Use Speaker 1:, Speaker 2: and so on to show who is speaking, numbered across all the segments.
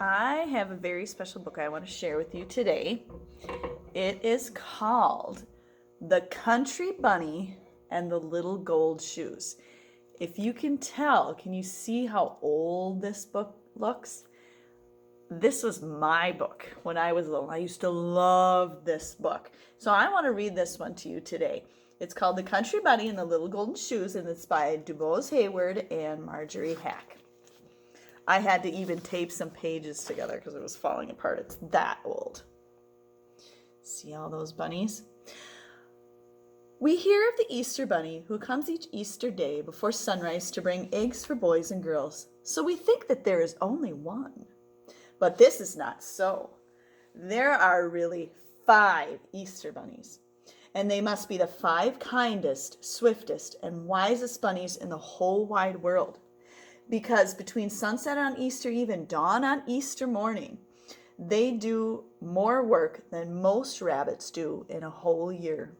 Speaker 1: I have a very special book I want to share with you today. It is called The Country Bunny and the Little Gold Shoes. If you can tell, can you see how old this book looks? This was my book when I was little. I used to love this book. So I want to read this one to you today. It's called The Country Bunny and the Little Golden Shoes, and it's by DuBose Heyward and Marjorie Hack. I had to even tape some pages together because it was falling apart. It's that old. See all those bunnies? We hear of the Easter Bunny who comes each Easter day before sunrise to bring eggs for boys and girls. So we think that there is only one. But this is not so. There are really 5 Easter bunnies. And they must be the 5 kindest, swiftest, and wisest bunnies in the whole wide world. Because between sunset on Easter Eve and dawn on Easter morning, they do more work than most rabbits do in a whole year.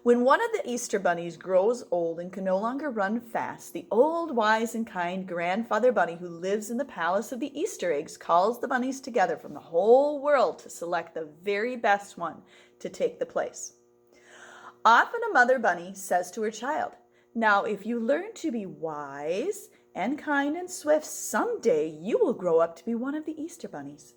Speaker 1: When one of the Easter bunnies grows old and can no longer run fast, the old, wise, and kind grandfather bunny who lives in the palace of the Easter eggs calls the bunnies together from the whole world to select the very best one to take the place. Often a mother bunny says to her child, "Now, if you learn to be wise and kind and swift, someday you will grow up to be one of the Easter bunnies."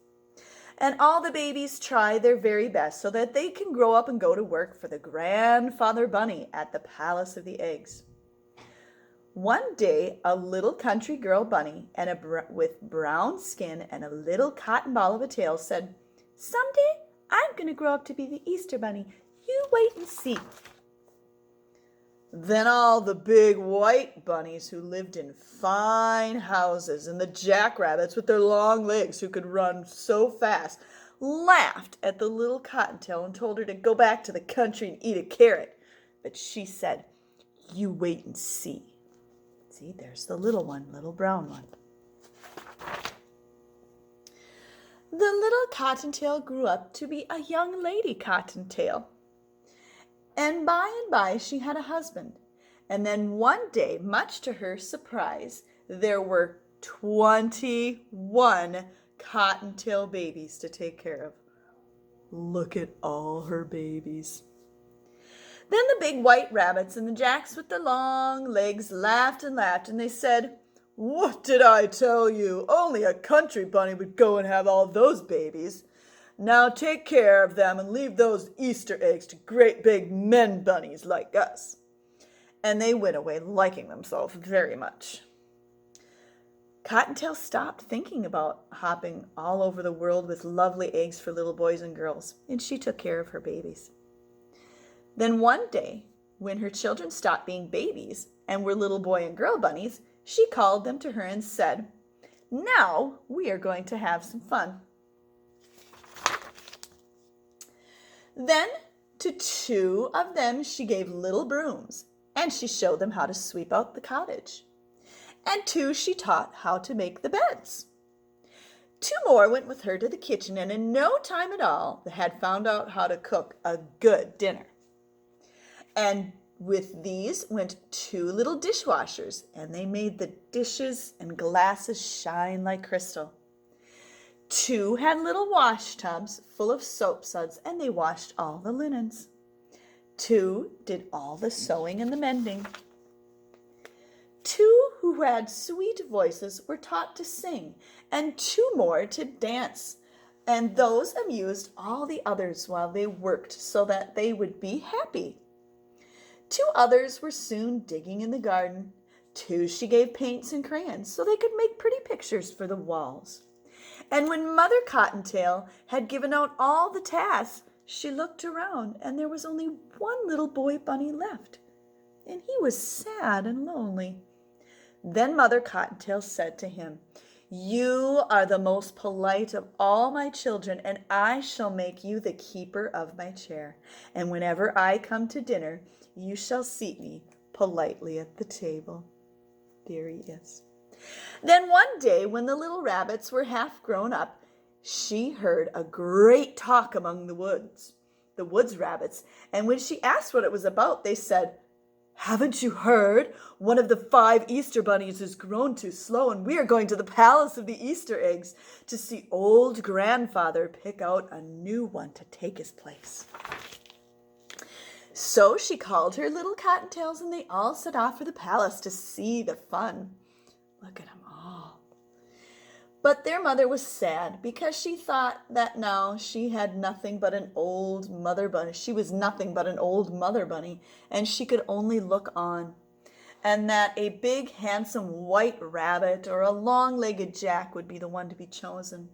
Speaker 1: And all the babies try their very best so that they can grow up and go to work for the grandfather bunny at the Palace of the Eggs. One day, a little country girl bunny with brown skin and a little cotton ball of a tail said, "Someday I'm going to grow up to be the Easter bunny. You wait and see." Then all the big white bunnies who lived in fine houses and the jackrabbits with their long legs who could run so fast laughed at the little cottontail and told her to go back to the country and eat a carrot. But she said, "You wait and see." See, there's the little one, little brown one. The little cottontail grew up to be a young lady cottontail. And by she had a husband. And then one day, much to her surprise, there were 21 cottontail babies to take care of. Look at all her babies. Then the big white rabbits and the jacks with the long legs laughed and laughed, and they said, "What did I tell you? Only a country bunny would go and have all those babies. Now take care of them and leave those Easter eggs to great big men bunnies like us." And they went away liking themselves very much. Cottontail stopped thinking about hopping all over the world with lovely eggs for little boys and girls, and she took care of her babies. Then one day, when her children stopped being babies and were little boy and girl bunnies, she called them to her and said, "Now we are going to have some fun." Then to 2 of them she gave little brooms, and she showed them how to sweep out the cottage. And 2 she taught how to make the beds. 2 more went with her to the kitchen, and in no time at all they had found out how to cook a good dinner. And with these went 2 little dishwashers, and they made the dishes and glasses shine like crystal. 2 had little wash tubs full of soap suds, and they washed all the linens. 2 did all the sewing and the mending. 2 who had sweet voices were taught to sing, and 2 more to dance, and those amused all the others while they worked so that they would be happy. 2 others were soon digging in the garden. 2 she gave paints and crayons so they could make pretty pictures for the walls. And when Mother Cottontail had given out all the tasks, she looked around, and there was only one little boy bunny left, and he was sad and lonely. Then Mother Cottontail said to him, "You are the most polite of all my children, and I shall make you the keeper of my chair. And whenever I come to dinner, you shall seat me politely at the table." There he is. Then one day, when the little rabbits were half grown up, she heard a great talk among the woods rabbits, and when she asked what it was about, they said, "Haven't you heard? One of the 5 Easter bunnies has grown too slow, and we are going to the Palace of the Easter Eggs to see old grandfather pick out a new one to take his place." So she called her little cottontails, and they all set off for the palace to see the fun. Look at them all. But their mother was sad because she thought that now she had nothing but an old mother bunny. She was nothing but an old mother bunny, and she could only look on. And that a big, handsome white rabbit or a long-legged jack would be the one to be chosen.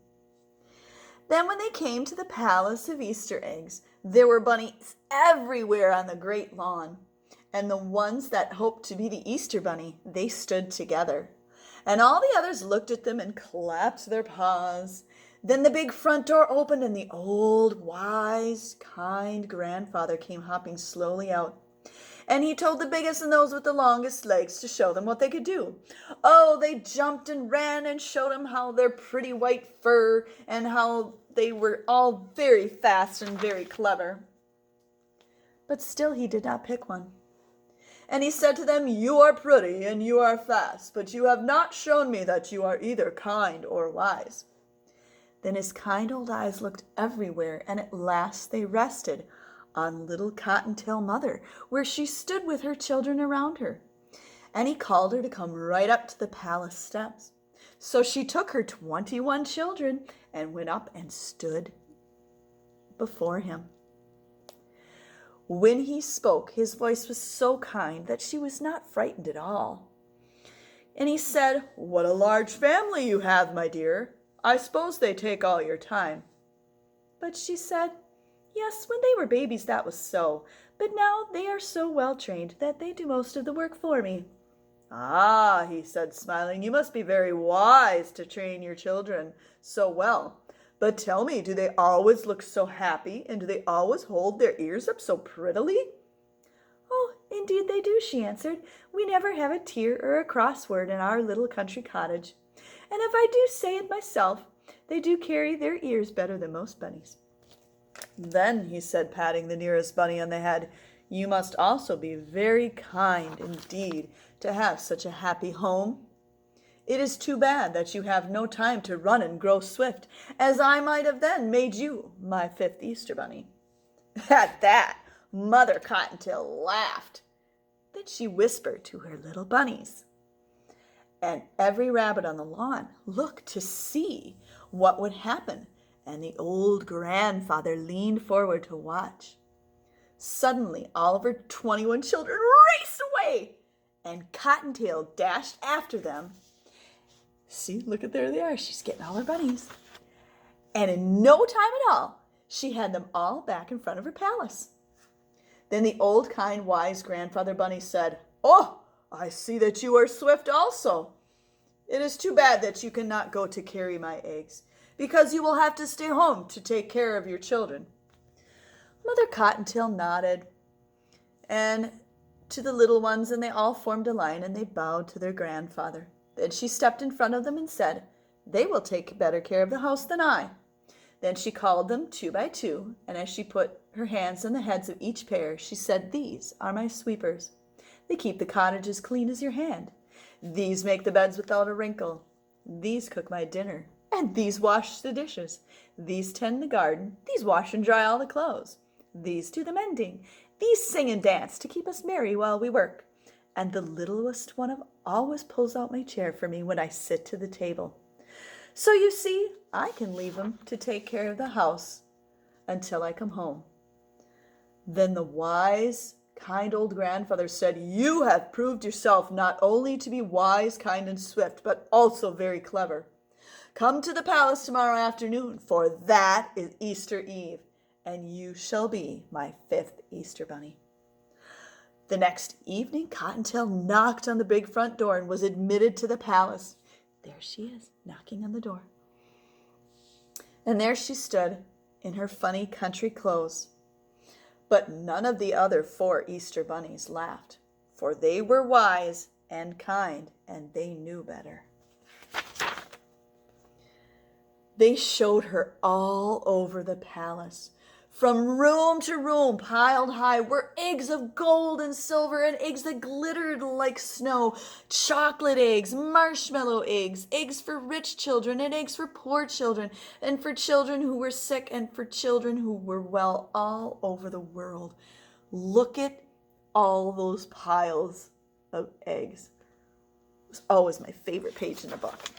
Speaker 1: Then when they came to the Palace of Easter Eggs, there were bunnies everywhere on the great lawn. And the ones that hoped to be the Easter bunny, they stood together. And all the others looked at them and clapped their paws. Then the big front door opened, and the old, wise, kind grandfather came hopping slowly out. And he told the biggest and those with the longest legs to show them what they could do. Oh, they jumped and ran and showed him how their pretty white fur and how they were all very fast and very clever. But still he did not pick one. And he said to them, "You are pretty and you are fast, but you have not shown me that you are either kind or wise." Then his kind old eyes looked everywhere, and at last they rested on little Cottontail Mother, where she stood with her children around her. And he called her to come right up to the palace steps. So she took her 21 children and went up and stood before him. When he spoke, his voice was so kind that she was not frightened at all. And he said, "What a large family you have, my dear. I suppose they take all your time." But she said, "Yes, when they were babies that was so, but now they are so well trained that they do most of the work for me." "Ah," he said, smiling, "you must be very wise to train your children so well. But tell me, do they always look so happy, and do they always hold their ears up so prettily?" "Oh, indeed they do," she answered. "We never have a tear or a cross word in our little country cottage. And if I do say it myself, they do carry their ears better than most bunnies." "Then," he said, patting the nearest bunny on the head, "you must also be very kind indeed to have such a happy home. It is too bad that you have no time to run and grow swift, as I might have then made you my 5th Easter bunny." At that, Mother Cottontail laughed. Then she whispered to her little bunnies. And every rabbit on the lawn looked to see what would happen, and the old grandfather leaned forward to watch. Suddenly, all of her 21 children raced away, and Cottontail dashed after them. See, look at there they are. She's getting all her bunnies. And in no time at all, she had them all back in front of her palace. Then the old, kind, wise grandfather bunny said, "Oh, I see that you are swift also. It is too bad that you cannot go to carry my eggs, because you will have to stay home to take care of your children." Mother Cottontail nodded and to the little ones, and they all formed a line, and they bowed to their grandfather. Then she stepped in front of them and said, "They will take better care of the house than I." Then she called them 2 by 2, and as she put her hands on the heads of each pair, she said, "These are my sweepers. They keep the cottage as clean as your hand. These make the beds without a wrinkle. These cook my dinner, and these wash the dishes. These tend the garden. These wash and dry all the clothes. These do the mending. These sing and dance to keep us merry while we work. And the littlest one of always pulls out my chair for me when I sit to the table. So you see, I can leave them to take care of the house until I come home." Then the wise, kind old grandfather said, "You have proved yourself not only to be wise, kind, and swift, but also very clever. Come to the palace tomorrow afternoon, for that is Easter Eve, and you shall be my 5th Easter bunny." The next evening, Cottontail knocked on the big front door and was admitted to the palace. There she is, knocking on the door. And there she stood in her funny country clothes. But none of the other 4 Easter bunnies laughed, for they were wise and kind, and they knew better. They showed her all over the palace, From room to room, piled high, were eggs of gold and silver and eggs that glittered like snow, chocolate eggs, marshmallow eggs, eggs for rich children and eggs for poor children, and for children who were sick and for children who were well, all over the world. Look at all those piles of eggs. It was always my favorite page in the book.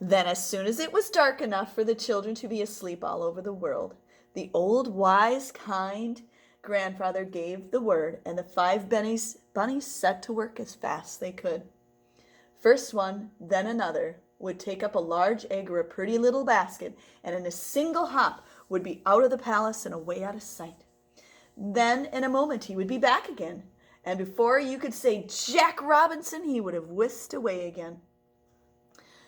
Speaker 1: Then, as soon as it was dark enough for the children to be asleep all over the world, the old, wise, kind grandfather gave the word, and the 5 bunnies set to work as fast as they could. First one, then another, would take up a large egg or a pretty little basket, and in a single hop would be out of the palace and away out of sight. Then, in a moment, he would be back again, and before you could say Jack Robinson, he would have whisked away again.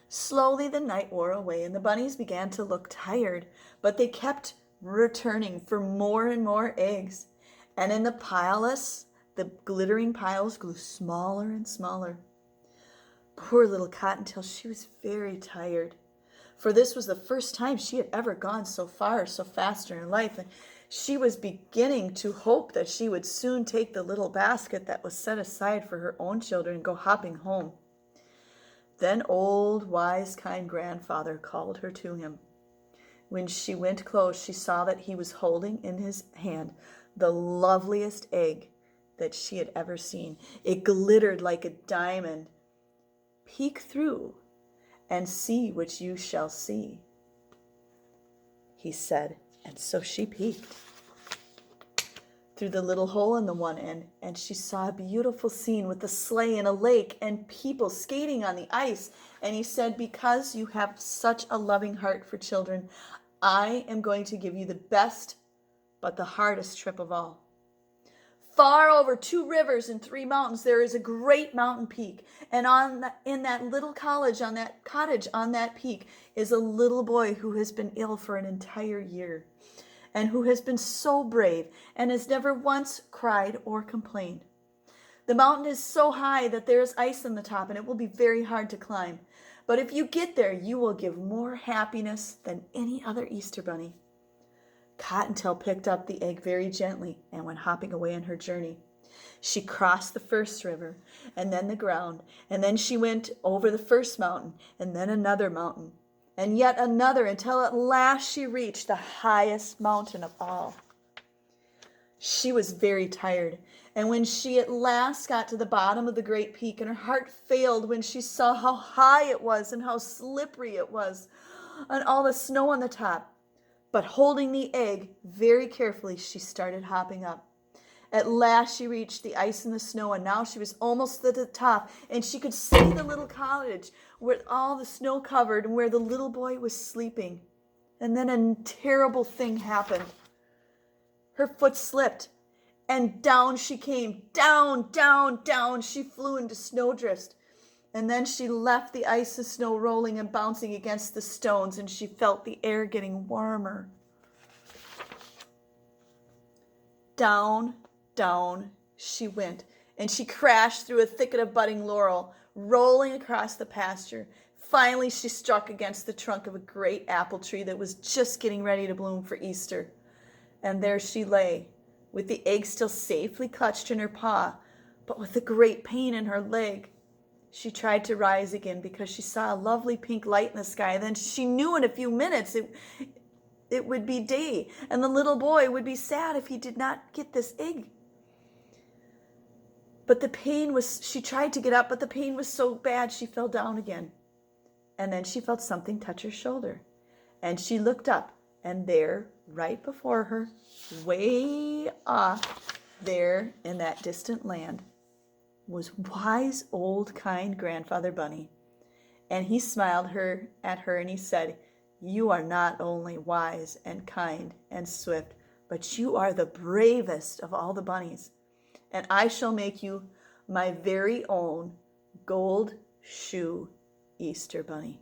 Speaker 1: Slowly the night wore away, and the bunnies began to look tired, but they kept returning for more and more eggs. And in the palace, the glittering piles grew smaller and smaller. Poor little Cottontail, she was very tired, for this was the first time she had ever gone so far, so fast in her life, and she was beginning to hope that she would soon take the little basket that was set aside for her own children and go hopping home. Then old, wise, kind grandfather called her to him. When she went close, she saw that he was holding in his hand the loveliest egg that she had ever seen. It glittered like a diamond. Peek through and see what you shall see, he said, and so she peeked through the little hole in the one end, and she saw a beautiful scene with a sleigh and a lake and people skating on the ice. And he said, because you have such a loving heart for children, I am going to give you the best but the hardest trip of all. Far over 2 rivers and 3 mountains, there is a great mountain peak. And in that little cottage on that peak is a little boy who has been ill for an entire year, and who has been so brave and has never once cried or complained. The mountain is so high that there is ice on the top, and it will be very hard to climb. But if you get there, you will give more happiness than any other Easter bunny. Cottontail picked up the egg very gently and went hopping away on her journey. She crossed the first river, and then the ground, and then she went over the first mountain, and then another mountain, and yet another, until at last she reached the highest mountain of all. She was very tired, and when she at last got to the bottom of the great peak, and her heart failed when she saw how high it was and how slippery it was, and all the snow on the top. But holding the egg very carefully, she started hopping up. At last she reached the ice and the snow, and now she was almost at the top, and she could see the little cottage with all the snow covered and where the little boy was sleeping. And then a terrible thing happened. Her foot slipped, and down she came. Down, down, down. She flew into snowdrift. And then she left the ice and snow rolling and bouncing against the stones, and she felt the air getting warmer. Down, down she went, and she crashed through a thicket of budding laurel, rolling across the pasture. Finally, she struck against the trunk of a great apple tree that was just getting ready to bloom for Easter. And there she lay, with the egg still safely clutched in her paw, but with a great pain in her leg. She tried to rise again because she saw a lovely pink light in the sky. Then she knew in a few minutes it would be day, and the little boy would be sad if he did not get this egg. But she tried to get up, but the pain was so bad she fell down again. And then she felt something touch her shoulder. And she looked up, and there, right before her, way off there in that distant land, was wise, old, kind Grandfather Bunny. And he smiled at her and he said, "You are not only wise and kind and swift, but you are the bravest of all the bunnies. And I shall make you my very own gold shoe Easter bunny."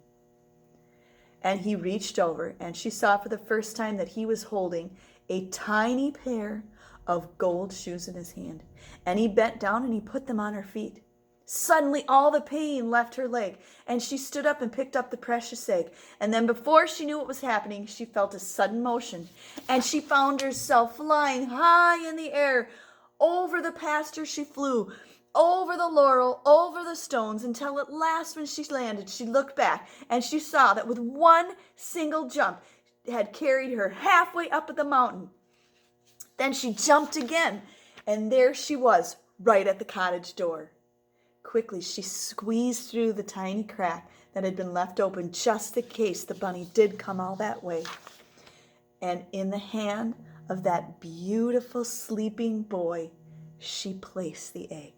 Speaker 1: And he reached over, and she saw for the first time that he was holding a tiny pair of gold shoes in his hand. And he bent down and he put them on her feet. Suddenly, all the pain left her leg, and she stood up and picked up the precious egg. And then before she knew what was happening, she felt a sudden motion, and she found herself flying high in the air. Over the pasture she flew, over the laurel, over the stones, until at last when she landed, she looked back, and she saw that with one single jump, it had carried her halfway up the mountain. Then she jumped again, and there she was, right at the cottage door. Quickly, she squeezed through the tiny crack that had been left open just in case the bunny did come all that way. And in the hand of that beautiful sleeping boy, she placed the egg.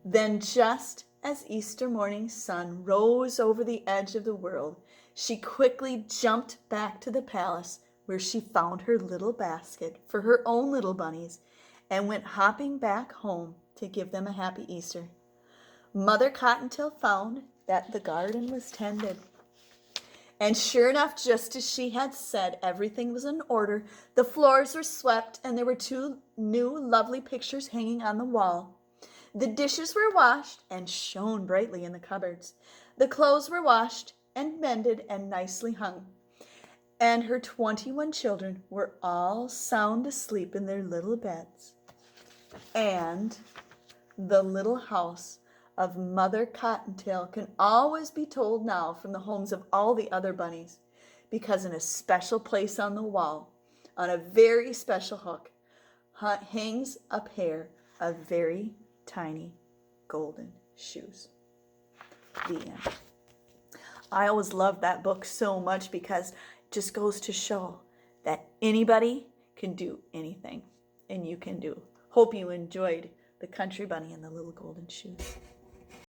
Speaker 1: Then, just as Easter morning's sun rose over the edge of the world, she quickly jumped back to the palace, where she found her little basket for her own little bunnies, and went hopping back home to give them a happy Easter. Mother Cottontail found that the garden was tended. And sure enough, just as she had said, everything was in order. The floors were swept, and there were 2 new lovely pictures hanging on the wall. The dishes were washed and shone brightly in the cupboards. The clothes were washed and mended and nicely hung. And her 21 children were all sound asleep in their little beds. And the little house of Mother Cottontail can always be told now from the homes of all the other bunnies, because in a special place on the wall, on a very special hook, hangs a pair of very tiny golden shoes. The end. I always loved that book so much because it just goes to show that anybody can do anything, and you can do. Hope you enjoyed The Country Bunny and the Little Golden Shoes.